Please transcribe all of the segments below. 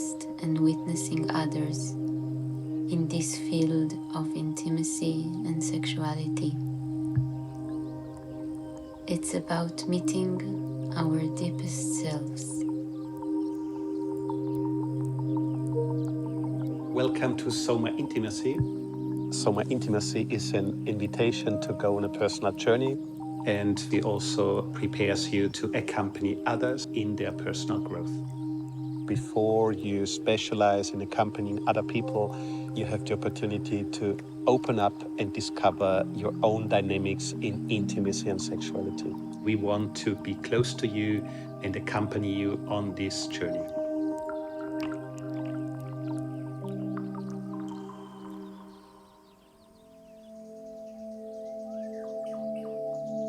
artist and witnessing others in this field of intimacy and sexuality. It's about meeting our deepest selves. Welcome to Soma Intimacy. Soma Intimacy is an invitation to go on a personal journey, and it also prepares you to accompany others in their personal growth. Before you specialize in accompanying other people, you have the opportunity to open up and discover your own dynamics in intimacy and sexuality. We want to be close to you and accompany you on this journey.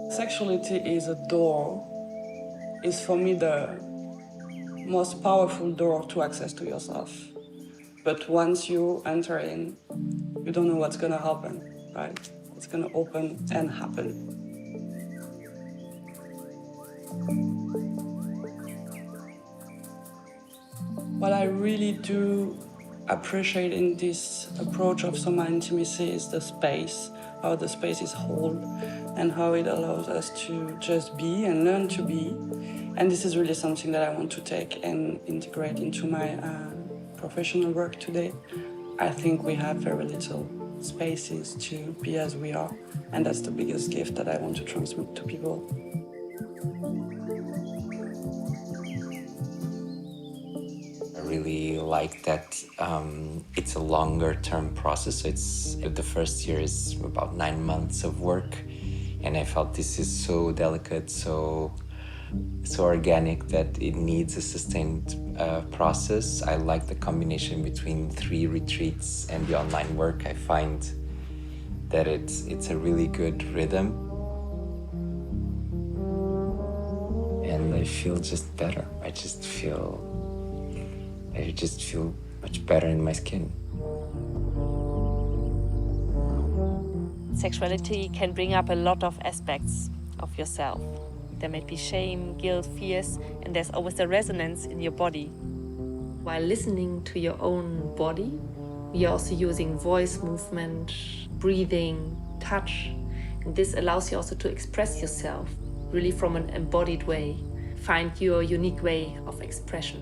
Sexuality is a door, is for me the most powerful door to access to yourself. But once you enter in, you don't know what's gonna happen, right? It's gonna open and happen. What I really do appreciate in this approach of Soma intimacy is the space, how the space is held, and how it allows us to just be and learn to be. And this is really something that I want to take and integrate into my professional work today. I think we have very little spaces to be as we are, and that's the biggest gift that I want to transmit to people. I really like that it's a longer term process. The first year is about 9 months of work, and I felt this is so delicate, so organic that it needs a sustained process. I like the combination between 3 retreats and the online work. I find that it's a really good rhythm, and I feel just better. I just feel much better in my skin. Sexuality can bring up a lot of aspects of yourself. There might be shame, guilt, fears, and there's always a resonance in your body. While listening to your own body, you're also using voice movement, breathing, touch, and this allows you also to express yourself really from an embodied way. Find your unique way of expression.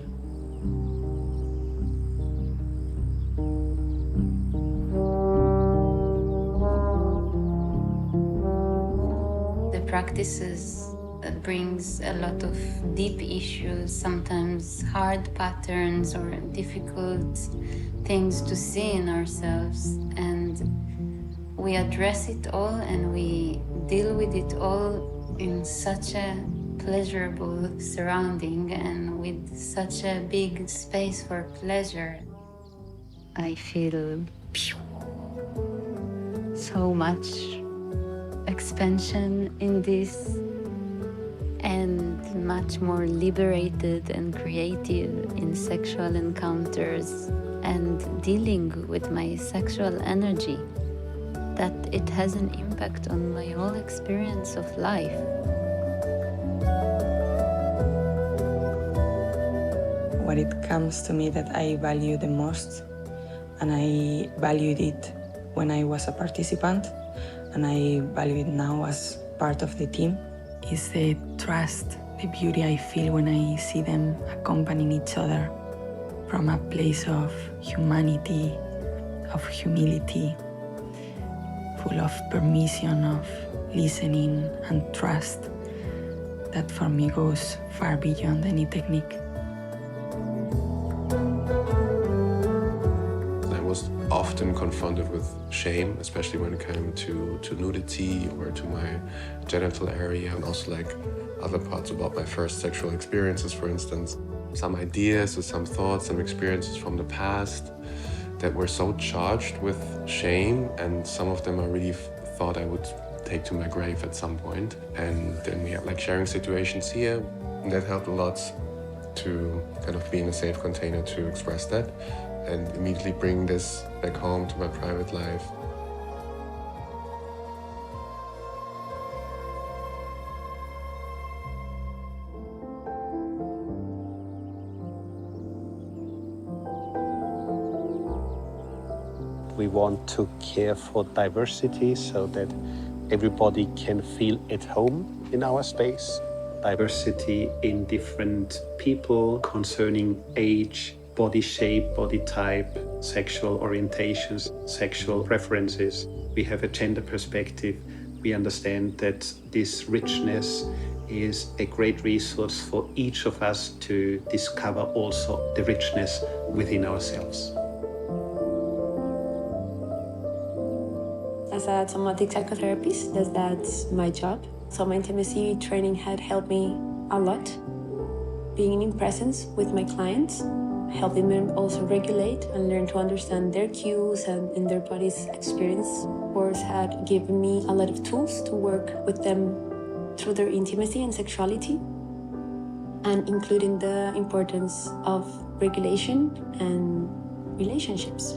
The practices brings a lot of deep issues, sometimes hard patterns or difficult things to see in ourselves, and we address it all and we deal with it all in such a pleasurable surrounding and with such a big space for pleasure. I feel so much expansion in this, and much more liberated and creative in sexual encounters and dealing with my sexual energy, that it has an impact on my whole experience of life. What it comes to me that I value the most, and I valued it when I was a participant, and I value it now as part of the team, is the trust, the beauty I feel when I see them accompanying each other from a place of humanity, of humility, full of permission, of listening and trust, that for me goes far beyond any technique. I was often confronted with shame, especially when it came to nudity or to my genital area, and also like other parts about my first sexual experiences, for instance. Some ideas or some thoughts, some experiences from the past that were so charged with shame, and some of them I really thought I would take to my grave at some point. And then we had like sharing situations here, and that helped a lot to kind of be in a safe container to express that and immediately bring this back home to my private life. We want to care for diversity so that everybody can feel at home in our space. Diversity in different people concerning age, body shape, body type, sexual orientations, sexual preferences. We have a gender perspective. We understand that this richness is a great resource for each of us to discover also the richness within ourselves. As a somatic psychotherapist, that's my job. Soma intimacy training had helped me a lot. Being in presence with my clients, helping them also regulate and learn to understand their cues and in their body's experience. Of course, had given me a lot of tools to work with them through their intimacy and sexuality, and including the importance of regulation and relationships.